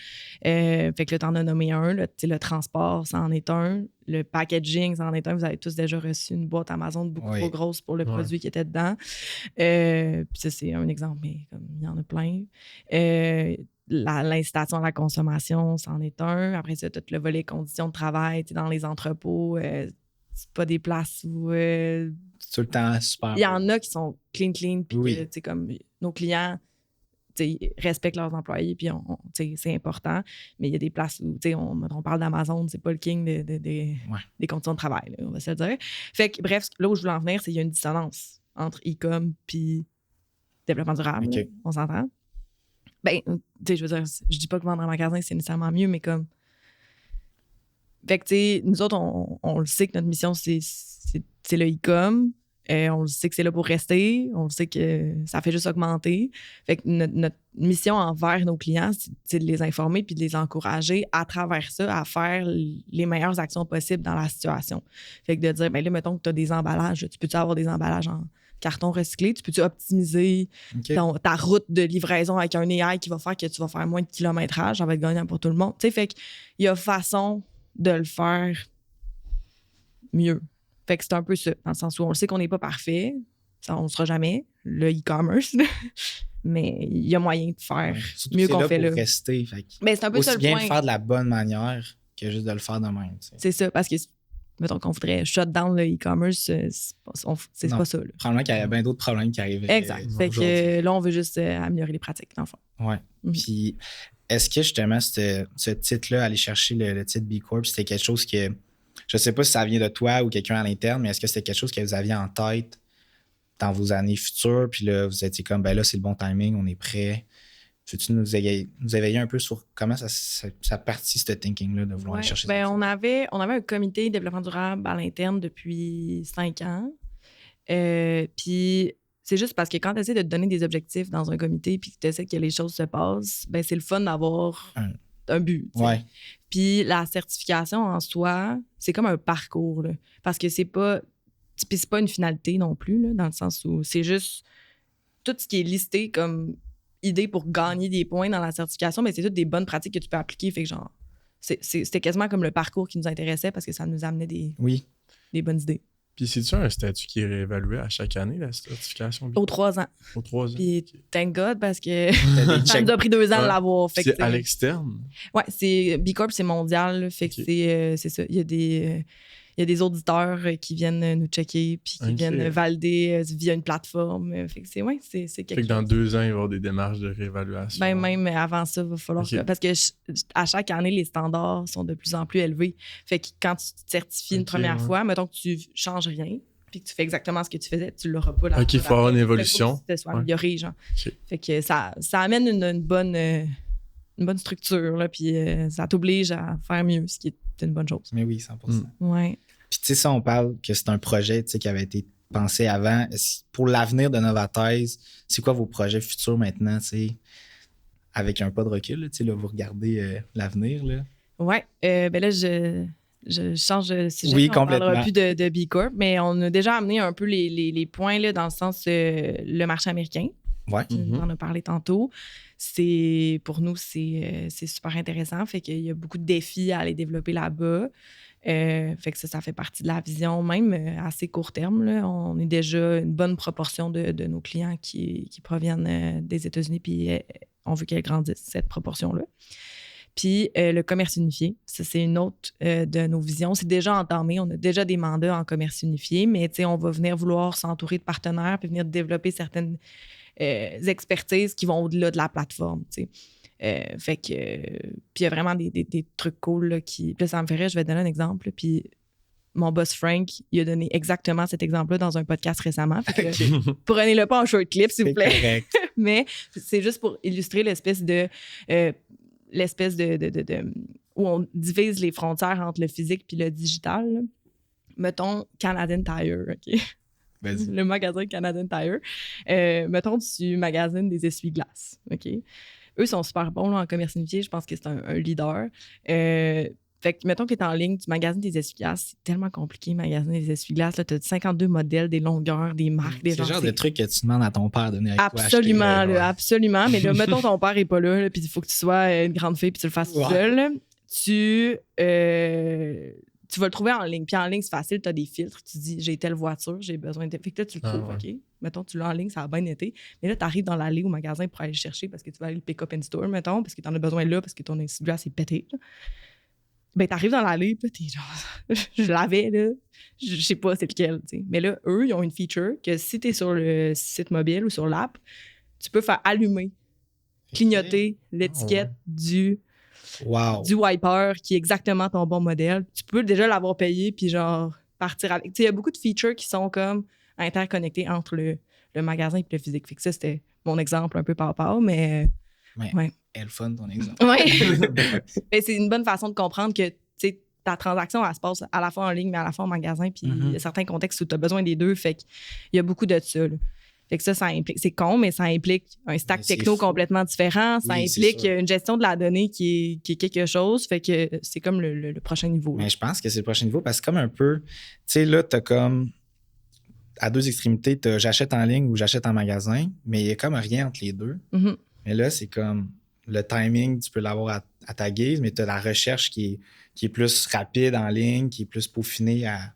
Fait que là, t'en as nommé un, là, le transport, ça en est un. Le packaging, ça en est un. Vous avez tous déjà reçu une boîte Amazon beaucoup trop grosse pour le produit qui était dedans. Puis ça, c'est un exemple, mais comme il y en a plein. l'incitation à la consommation, c'en est un. Après ça, tout le volet conditions de travail, tu sais, dans les entrepôts, c'est pas des places où... c'est tout le temps super. Il y en a qui sont clean, puis oui. que, tu sais, comme nos clients, tu sais, respectent leurs employés, puis tu sais, c'est important. Mais il y a des places où, tu sais, on parle d'Amazon, c'est pas le king des conditions de travail, là, on va se le dire. Fait que, bref, là où je voulais en venir, c'est qu'il y a une dissonance entre e-com puis développement durable. Okay. Là, on s'entend? Ben, tu sais, je veux dire, je dis pas que vendre en magasin, c'est nécessairement mieux, mais comme... Fait que, tu sais, nous autres, on le sait que notre mission, c'est le e-com. On le sait que c'est là pour rester. On le sait que ça fait juste augmenter. Fait que notre mission envers nos clients, c'est de les informer puis de les encourager à travers ça à faire les meilleures actions possibles dans la situation. Fait que de dire, ben là, mettons que tu as des emballages. Tu peux-tu avoir des emballages en carton recyclé? Tu peux-tu optimiser ta route de livraison avec un AI qui va faire que tu vas faire moins de kilométrage? Ça va être gagnant pour tout le monde. Tu sais, fait qu'il y a façon de le faire mieux. Fait que c'est un peu ça, dans le sens où on le sait qu'on n'est pas parfait, ça, on ne sera jamais, le e-commerce, mais il y a moyen de faire mieux qu'on fait là. Rester, fait mais c'est un peu ça le point. Aussi bien le faire de la bonne manière que juste de le faire de même. T'sais. C'est ça, parce que mettons qu'on voudrait shut down le e-commerce, c'est pas ça. Là. Probablement qu'il y a bien d'autres problèmes qui arriveraient. Exact. Fait que là, on veut juste améliorer les pratiques, dans le fond. Oui. Puis, est-ce que justement, ce titre-là, aller chercher le titre B Corp, c'était quelque chose que, je sais pas si ça vient de toi ou quelqu'un à l'interne, mais est-ce que c'était quelque chose que vous aviez en tête dans vos années futures? Puis là, vous étiez comme, ben là, c'est le bon timing, on est prêt. Peux-tu nous éveiller un peu sur comment ça partit, ce thinking-là, de vouloir aller chercher ça? On avait un comité de développement durable à l'interne depuis 5 ans. Puis c'est juste parce que quand tu essaies de te donner des objectifs dans un comité puis que tu essaies que les choses se passent, ben c'est le fun d'avoir un but. Ouais. Puis la certification en soi, c'est comme un parcours. Là, parce que c'est pas une finalité non plus, là, dans le sens où c'est juste tout ce qui est listé comme idée pour gagner des points dans la certification, mais c'est toutes des bonnes pratiques que tu peux appliquer. Fait que genre, c'était quasiment comme le parcours qui nous intéressait parce que ça nous amenait des bonnes idées. Puis c'est-tu un statut qui est réévalué à chaque année, la certification? Aux 3 ans. Aux 3 ans. Puis thank God, parce que ça nous a pris 2 ans de l'avoir. Fait c'est à l'externe? Oui, B Corp, c'est mondial. Fait que c'est ça. Il y a des auditeurs qui viennent nous checker puis qui viennent valider via une plateforme. Fait que c'est quelque chose. Fait que dans 2 ans, il va y avoir des démarches de réévaluation. Ben même avant ça, il va falloir parce que à chaque année, les standards sont de plus en plus élevés. Fait que quand tu te certifies une première fois, mettons que tu changes rien puis que tu fais exactement ce que tu faisais, tu l'auras pas. OK, il faut avoir une évolution. Faut que ça soit amélioré, genre. Fait que ça amène une bonne structure, là, puis ça t'oblige à faire mieux, ce qui est une bonne chose. Mais oui, 100%. Ouais. Puis tu sais, ça, on parle que c'est un projet qui avait été pensé avant. Pour l'avenir de Novatez, c'est quoi vos projets futurs maintenant, tu sais, avec un pas de recul, tu sais, là, vous regardez l'avenir, là? Ouais, ben là, je change de sujet. Oui, on complètement. On ne parlera plus de B Corp, mais on a déjà amené un peu les points là, dans le sens le marché américain. Ouais. On en a parlé tantôt. Pour nous, c'est super intéressant. Fait qu'il y a beaucoup de défis à aller développer là-bas. Fait que ça fait partie de la vision, même assez court terme. Là. On est déjà une bonne proportion de nos clients qui proviennent des États-Unis, puis on veut qu'elle grandisse, cette proportion-là. Puis le commerce unifié, ça, c'est une autre de nos visions. C'est déjà entamé, on a déjà des mandats en commerce unifié, mais on va venir vouloir s'entourer de partenaires puis venir développer certaines expertises qui vont au-delà de la plateforme, fait que puis il y a vraiment des trucs cool là, qui... Puis là, ça me ferait, je vais te donner un exemple. Puis mon boss Frank, il a donné exactement cet exemple-là dans un podcast récemment. Fait que, prenez-le pas en short clip, s'il vous plaît. Correct. Mais c'est juste pour illustrer l'espèce de où on divise les frontières entre le physique puis le digital. Là. Mettons Canadian Tire, OK? Vas-y. Le magasin Canadian Tire. Mettons, tu magasines des essuie-glaces, OK? Eux sont super bons là, en commerce unifié. Je pense que c'est un leader. Fait que, mettons que tu es en ligne, tu magasines des essuie-glaces. C'est tellement compliqué, magasiner des essuie-glaces. Tu as 52 modèles, des longueurs, des marques, des gens. C'est le genre de truc que tu demandes à ton père de venir avec toi acheter. Absolument. Mais là, mettons ton père n'est pas là, puis il faut que tu sois une grande fille puis tu le fasses tout seul. Tu tu vas le trouver en ligne. Puis en ligne, c'est facile, tu as des filtres. Tu dis, j'ai telle voiture, j'ai besoin de... Fait que là, tu le trouves, OK. Mettons, tu l'as en ligne, ça a bien été. Mais là, tu arrives dans l'allée au magasin pour aller le chercher parce que tu vas aller le pick-up in store, mettons, parce que tu en as besoin là, parce que ton Instagram est pété. Là. Ben, tu arrives dans l'allée, puis t'es genre, je l'avais, là. Je sais pas c'est lequel, tu sais. Mais là, eux, ils ont une feature que si tu es sur le site mobile ou sur l'app, tu peux faire allumer, clignoter l'étiquette du wiper qui est exactement ton bon modèle. Tu peux déjà l'avoir payé puis genre partir avec. Tu sais, il y a beaucoup de features qui sont comme interconnectés entre le magasin et le physique. Fait que ça, c'était mon exemple un peu par rapport, mais... Ouais. Elle fun, ton exemple. Oui. C'est une bonne façon de comprendre que ta transaction, elle se passe à la fois en ligne, mais à la fois en magasin. Puis il y a certains contextes où tu as besoin des deux. Fait qu'il y a beaucoup de ça. Là. Fait que ça implique, c'est con, mais ça implique un stack techno complètement différent. Ça implique une gestion de la donnée qui est quelque chose. Fait que c'est comme le prochain niveau. Là. Mais je pense que c'est le prochain niveau parce que comme un peu, tu sais, là, t'as comme à deux extrémités, j'achète en ligne ou j'achète en magasin, mais il y a comme rien entre les deux. Mm-hmm. Mais là, c'est comme le timing, tu peux l'avoir à ta guise, mais tu as la recherche qui est plus rapide en ligne, qui est plus peaufinée à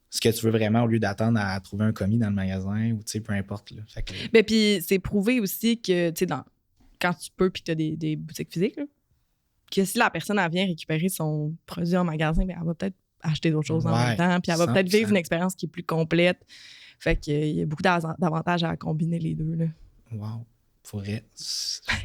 ce que tu veux vraiment au lieu d'attendre à trouver un commis dans le magasin ou peu importe. Là. Fait que... Ben, puis c'est prouvé aussi que quand tu peux puis tu as des boutiques physiques, là, que si la personne elle vient récupérer son produit en magasin, ben, elle va peut-être acheter d'autres choses en même temps, puis elle va peut-être vivre une expérience qui est plus complète. Fait qu'il y a beaucoup d'avantages à combiner les deux. Là. Wow. Faudrait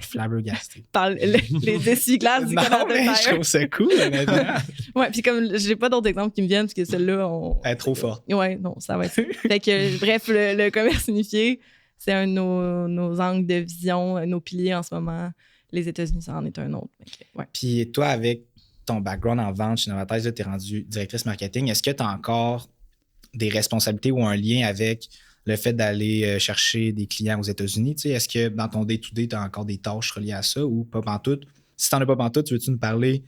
flabbergasté. Par les essuie-glaces du Canada Tire. Je trouve ça cool, honnêtement. Ouais, puis comme j'ai pas d'autres exemples qui me viennent, parce que celle-là, elle est trop forte. Ouais, non, ça va être ça. Fait que, bref, le commerce unifié, c'est un de nos angles de vision, nos piliers en ce moment. Les États-Unis, ça en est un autre. Ouais. Puis toi, avec ton background en vente chez Novatize, tu es rendue directrice marketing. Est-ce que tu as encore des responsabilités ou un lien avec le fait d'aller chercher des clients aux États-Unis? Tu sais, est-ce que dans ton day-to-day, tu as encore des tâches reliées à ça ou pas pantoute? Si tu n'en as pas pantoute, tu veux-tu nous parler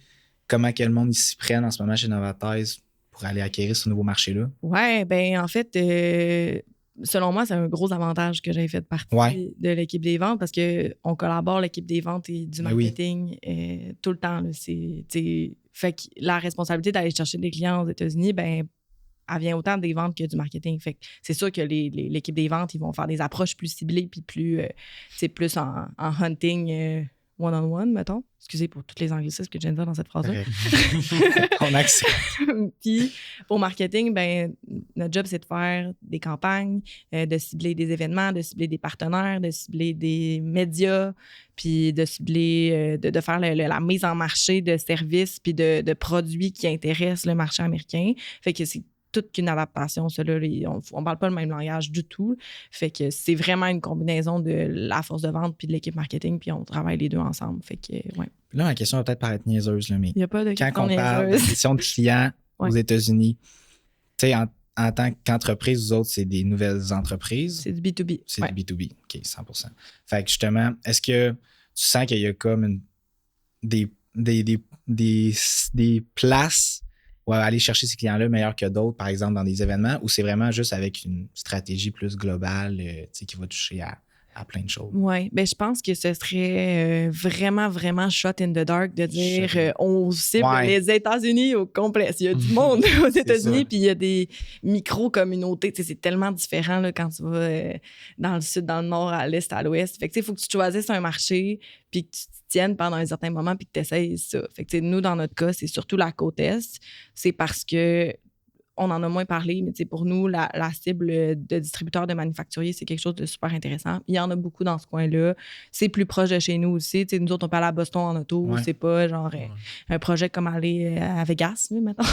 comment quel monde s'y prenne en ce moment chez Novatize pour aller acquérir ce nouveau marché-là? Oui, bien, en fait, selon moi, c'est un gros avantage que j'ai fait partie de l'équipe des ventes parce qu'on collabore, l'équipe des ventes et du marketing tout le temps. Là, fait que la responsabilité d'aller chercher des clients aux États-Unis, ben elle vient autant des ventes que du marketing. Fait que c'est sûr que l'équipe des ventes, ils vont faire des approches plus ciblées puis plus en hunting one-on-one, mettons. Excusez pour tous les anglicismes que je viens de dire dans cette phrase-là. On accepte. Puis pour marketing, ben notre job, c'est de faire des campagnes, de cibler des événements, de cibler des partenaires, de cibler des médias, puis de cibler, de faire la mise en marché de services puis de produits qui intéressent le marché américain. Fait que c'est toute qu'une adaptation, cela. On parle pas le même langage du tout. Fait que c'est vraiment une combinaison de la force de vente puis de l'équipe marketing, puis on travaille les deux ensemble. Fait que, ouais. Là, ma question va peut-être paraître niaiseuse, là, mais y a pas de quand on parle d'acquisition de clients aux États-Unis, tu sais, en tant qu'entreprise, vous autres, c'est des nouvelles entreprises. C'est du B2B. C'est du B2B, OK, 100%. Fait que justement, est-ce que tu sens qu'il y a comme des places ou aller chercher ces clients-là meilleurs que d'autres, par exemple, dans des événements, ou c'est vraiment juste avec une stratégie plus globale qui va toucher à plein de choses? Oui, bien, je pense que ce serait vraiment, vraiment shot in the dark de dire on cible les États-Unis au complet. Il y a du monde aux États-Unis, puis il y a des micro-communautés. C'est tellement différent là, quand tu vas dans le sud, dans le nord, à l'est, à l'ouest. Fait que il faut que tu choisisses un marché, puis que tu t'y tiennes pendant un certain moment, puis que tu essayes ça. Fait que nous, dans notre cas, c'est surtout la côte est. C'est parce que on en a moins parlé, mais pour nous, la cible de distributeurs de manufacturiers, c'est quelque chose de super intéressant. Il y en a beaucoup dans ce coin-là. C'est plus proche de chez nous aussi. Nous autres, on peut aller à Boston en auto. Ouais. C'est pas genre un projet comme aller à Vegas, maintenant.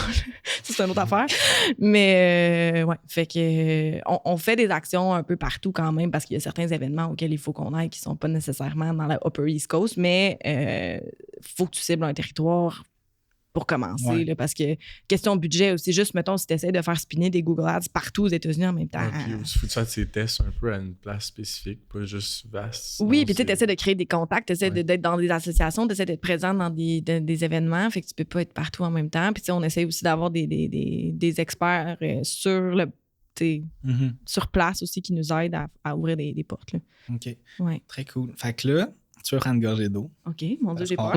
C'est une autre affaire. Mais fait que on fait des actions un peu partout quand même parce qu'il y a certains événements auxquels il faut qu'on aille qui sont pas nécessairement dans la Upper East Coast, mais faut que tu cibles un territoire pour commencer, là, parce que question budget aussi, juste, mettons, si tu essaies de faire spinner des Google Ads partout aux États-Unis en même temps. Puis aussi, faut que tu fasses tes tests un peu à une place spécifique, pas juste vaste. Oui, puis tu essaies de créer des contacts, tu essaies d'être dans des associations, tu essaies d'être présent dans des événements, fait que tu peux pas être partout en même temps. Puis on essaie aussi d'avoir des experts sur place aussi qui nous aident à ouvrir des portes. Là. OK. Ouais. Très cool. Fait que là, tu veux prendre une gorgée d'eau? OK, mon Dieu, j'ai peur.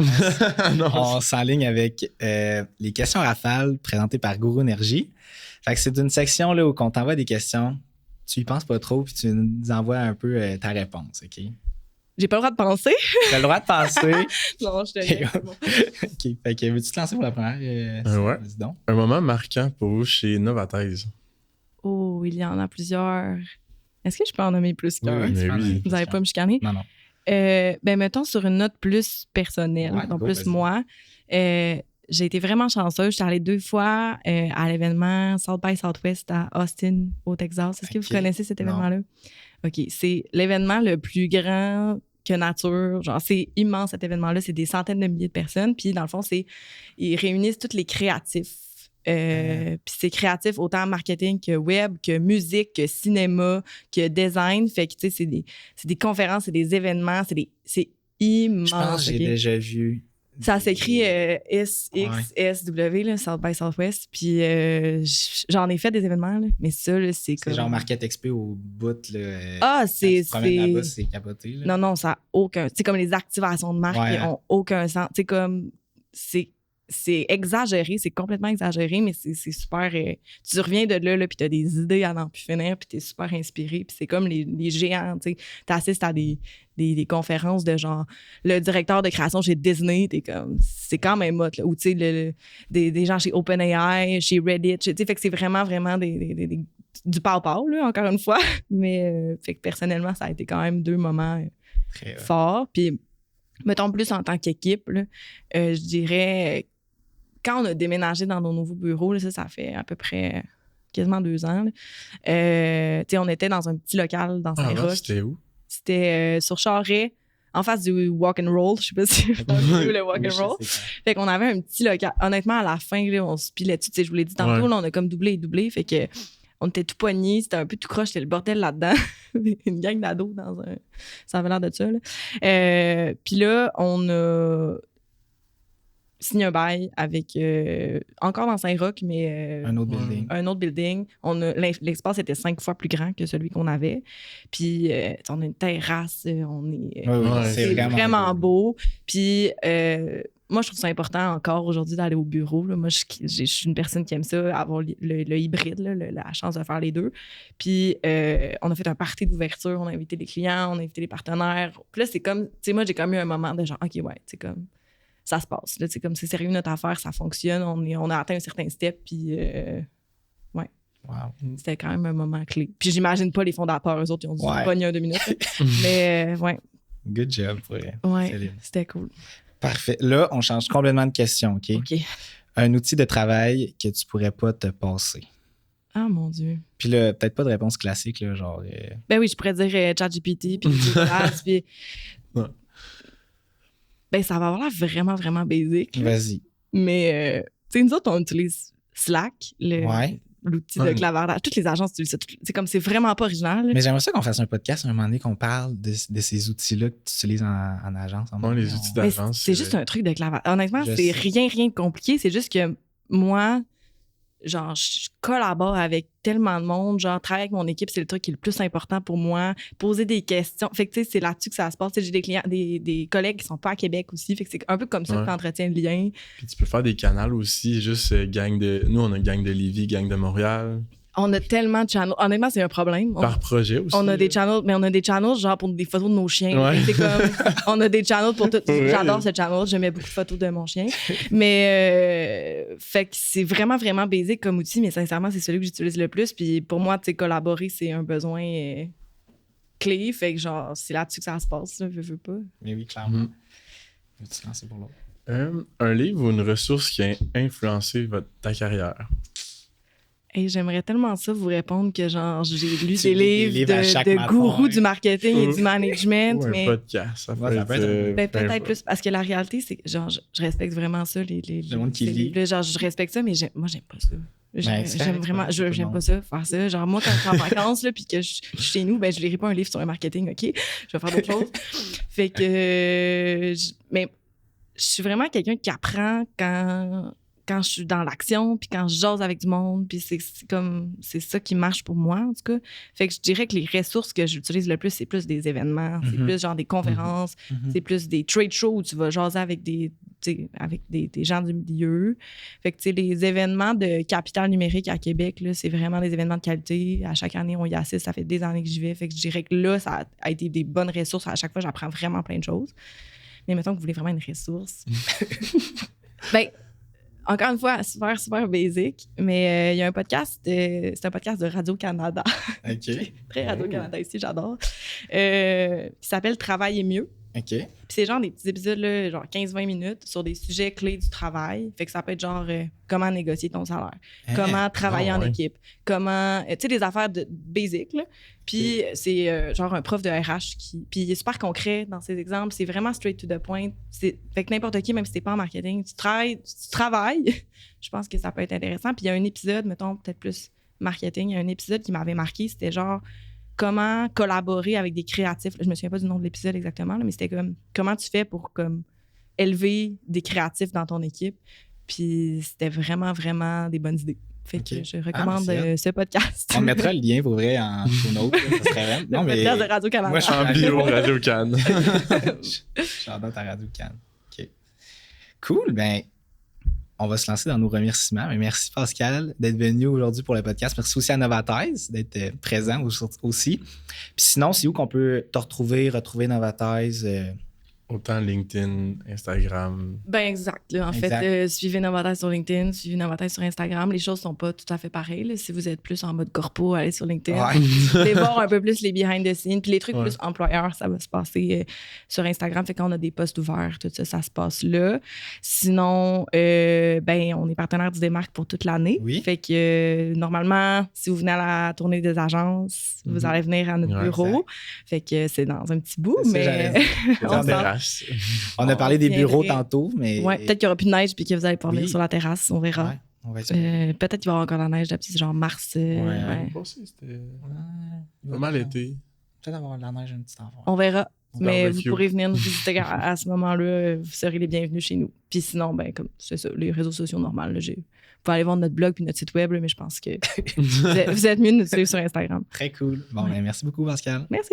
On s'enligne avec les questions rafales présentées par Guru Énergie. Fait que c'est une section là, où on t'envoie des questions, tu y penses pas trop, puis tu nous envoies un peu ta réponse, OK? J'ai pas le droit de penser? Tu as le droit de penser. Non, je te dis. Bon. OK, fait que veux-tu te lancer pour la première? Ouais. Dis donc. Un moment marquant pour vous chez Novathèse. Oh, il y en a plusieurs. Est-ce que je peux en nommer plus qu'un? Oui, mais oui. Vous n'allez pas me chicaner? Non, non. Ben, mettons sur une note plus personnelle, donc plus moi. J'ai été vraiment chanceuse. Je suis allée 2 fois à l'événement South by Southwest à Austin, au Texas. Est-ce que vous connaissez cet événement-là? OK. C'est l'événement le plus grand que nature. Genre, c'est immense cet événement-là. C'est des centaines de milliers de personnes. Puis, dans le fond, ils réunissent tous les créatifs. Puis c'est créatif autant marketing que web, que musique, que cinéma, que design. Fait que, tu sais, c'est des conférences, c'est des événements, c'est immense. Je pense que j'ai déjà vu. Ça s'écrit SXSW, là, South by Southwest. Puis j'en ai fait des événements, là, mais ça, là, c'est comme... C'est genre Market XP au bout, là. Ah, c'est... Là-bas, c'est capoté, là. Non, ça n'a aucun... C'est comme les activations de marque qui n'ont aucun sens. Tu sais, comme... C'est exagéré, c'est complètement exagéré, mais c'est super... tu reviens de là puis tu as des idées à n'en plus finir, puis tu es super inspiré. Puis c'est comme les géants, tu sais. Tu assistes à des conférences de genre le directeur de création chez Disney, t'es comme... C'est quand même hot, là. Ou tu sais, des gens chez OpenAI, chez Reddit, tu sais, fait que c'est vraiment du pow-pow, là, encore une fois. Mais fait que personnellement, ça a été quand même 2 moments forts. Puis mettons plus en tant qu'équipe, là, je dirais... Quand on a déménagé dans nos nouveaux bureaux, là, ça fait à peu près quasiment 2 ans. On était dans un petit local dans Saint-Roch. C'était où? C'était sur Charest, en face du Walk and Roll. Je sais pas si vous savez le Walk and Roll. Fait qu'on avait un petit local. Honnêtement, à la fin, là, on se pilait dessus. Je vous l'ai dit tantôt, là, on a comme doublé. Fait que on était tout pognés. C'était un peu tout croche. C'était le bordel là-dedans. Une gang d'ados dans un... Ça avait l'air de ça. Puis là, on a... signé un bail avec, encore dans Saint-Roch, mais... un autre building. Un autre building. L'espace était 5 fois plus grand que celui qu'on avait. Puis, on a une terrasse, c'est vraiment beau. Puis, moi, je trouve ça important encore aujourd'hui d'aller au bureau. Là. Moi, je suis une personne qui aime ça, avoir le hybride, là, la chance de faire les deux. Puis, on a fait un party d'ouverture, on a invité les clients, on a invité les partenaires. Puis là, c'est comme, tu sais, moi, j'ai comme eu un moment de genre, OK, ouais, c'est comme... ça se passe. Là, comme c'est sérieux notre affaire, ça fonctionne, on a atteint un certain step, puis ouais. Wow. C'était quand même un moment clé. Puis j'imagine pas les fondateurs, eux autres, ils ont dû se pogner en 2 minutes. Mais ouais. Good job, ouais, c'était cool. Parfait. Là, on change complètement de question, OK? Un outil de travail que tu pourrais pas te passer. Ah, mon Dieu. Puis là, peut-être pas de réponse classique, là, genre... Ben oui, je pourrais dire ChatGPT, puis puis... Ben, ça va avoir l'air vraiment, vraiment basique. Vas-y. Mais, tu sais, nous autres, on utilise Slack, l'outil de clavardage. Toutes les agences utilisent ça. C'est comme, c'est vraiment pas original. Là. Mais j'aimerais ça qu'on fasse un podcast à un moment donné, qu'on parle de ces outils-là que tu utilises en agence. Les outils d'agence. C'est juste un truc de clavardage. Honnêtement, c'est rien de compliqué. C'est juste que moi... genre, je collabore avec tellement de monde. Genre, travailler avec mon équipe, c'est le truc qui est le plus important pour moi. Poser des questions. Fait que, tu sais, c'est là-dessus que ça se passe. T'sais, j'ai des clients, des collègues qui sont pas à Québec aussi. Fait que c'est un peu comme ça que t'entretiens le lien. Puis tu peux faire des canals aussi. Juste Nous, on a une gang de Lévis, gang de Montréal. On a tellement de channels. Honnêtement, c'est un problème. Par projet aussi. On a des channels, mais on a des channels genre pour des photos de nos chiens. Ouais. C'est comme, on a des channels pour tout. J'adore ce channel. Je mets beaucoup de photos de mon chien. Mais, fait que c'est vraiment, vraiment basique comme outil, mais sincèrement, c'est celui que j'utilise le plus. Puis pour moi, tu sais, collaborer, c'est un besoin clé. Fait que genre, c'est là-dessus que ça se passe, là, veux pas. Mais oui, clairement. Veux-tu te lancer pour l'autre? Un livre ou une ressource qui a influencé ta carrière? Hey, j'aimerais tellement ça vous répondre que genre j'ai lu des livres de gourous du marketing et du management. Ou un podcast, ça peut être... peut-être plus, parce que la réalité, c'est que genre, je respecte vraiment ça, le monde qui lit. Genre, je respecte ça, mais moi, j'aime pas ça. J'aime vraiment, j'aime pas ça, faire ça. Genre, moi, quand je suis en vacances, là, puis que je suis chez nous, ben, je lirai pas un livre sur le marketing, OK? Je vais faire d'autres choses. Fait que... mais je suis vraiment quelqu'un qui apprend quand quand je suis dans l'action, puis quand je jase avec du monde, puis c'est ça qui marche pour moi, en tout cas. Fait que je dirais que les ressources que j'utilise le plus, c'est plus des événements, c'est plus genre des conférences, c'est plus des trade shows où tu vas jaser avec des gens du milieu. Fait que, tu sais, les événements de capital numérique à Québec, là, c'est vraiment des événements de qualité. À chaque année, on y assiste. Ça fait des années que j'y vais. Fait que je dirais que là, ça a été des bonnes ressources. À chaque fois, j'apprends vraiment plein de choses. Mais mettons que vous voulez vraiment une ressource. Ben, encore une fois, super, super basic. Mais il y a un podcast, c'est un podcast de Radio-Canada. OK. Très Radio-Canada ici, j'adore. Qui s'appelle Travail est mieux. OK. Puis c'est genre des petits épisodes, là, genre 15-20 minutes sur des sujets clés du travail. Fait que ça peut être genre comment négocier ton salaire, comment travailler en équipe, comment... Tu sais, des affaires basiques, là. Puis c'est genre un prof de RH Puis il est super concret dans ses exemples. C'est vraiment straight to the point. Fait que n'importe qui, même si t'es pas en marketing, tu travailles. Je pense que ça peut être intéressant. Puis il y a un épisode, mettons, peut-être plus marketing, il y a un épisode qui m'avait marqué. C'était genre... comment collaborer avec des créatifs. Je me souviens pas du nom de l'épisode exactement, là, mais c'était comme comment tu fais pour comme élever des créatifs dans ton équipe. Puis c'était vraiment, vraiment des bonnes idées. Fait que je recommande ce podcast. On mettra le lien pour vrai en show notes. Ça serait vraiment... Non, mais podcast de Radio-Canada. Moi, je suis en bio Radio-Can. J'adore ta Radio-Can. OK. Cool. Ben, on va se lancer dans nos remerciements. Mais merci, Pascal, d'être venu aujourd'hui pour le podcast. Merci aussi à Novatize d'être présent aussi. Puis sinon, c'est où qu'on peut te retrouver Novatize? Autant LinkedIn, Instagram. Ben exact. Là, en fait, suivez Novatize sur LinkedIn, suivez Novatize sur Instagram. Les choses sont pas tout à fait pareilles. Là. Si vous êtes plus en mode corpo, allez sur LinkedIn. Allez voir un peu plus les behind the scenes. Puis les trucs plus employeurs, ça va se passer sur Instagram. Fait qu'on a des posts ouverts, tout ça, ça se passe là. Sinon, ben on est partenaire du Démarque pour toute l'année. Oui. Fait que normalement, si vous venez à la tournée des agences, vous allez venir à notre bureau. Exact. Fait que c'est dans un petit bout, mais on a parlé des bureaux tantôt, mais... Ouais, peut-être qu'il n'y aura plus de neige puis que vous allez pouvoir venir sur la terrasse, on verra. Ouais, on va peut-être qu'il va y avoir encore la neige, c'est genre mars. C'était pas mal été. Peut-être avoir de la neige un petit enfant. On verra. Mais vous pourrez venir nous visiter à ce moment-là. Vous serez les bienvenus chez nous. Puis sinon, ben comme c'est ça, les réseaux sociaux normaux. Vous pouvez aller voir notre blog puis notre site web, là, mais je pense que vous êtes mieux de nous suivre sur Instagram. Très cool. Bon, ben, merci beaucoup, Pascal. Merci.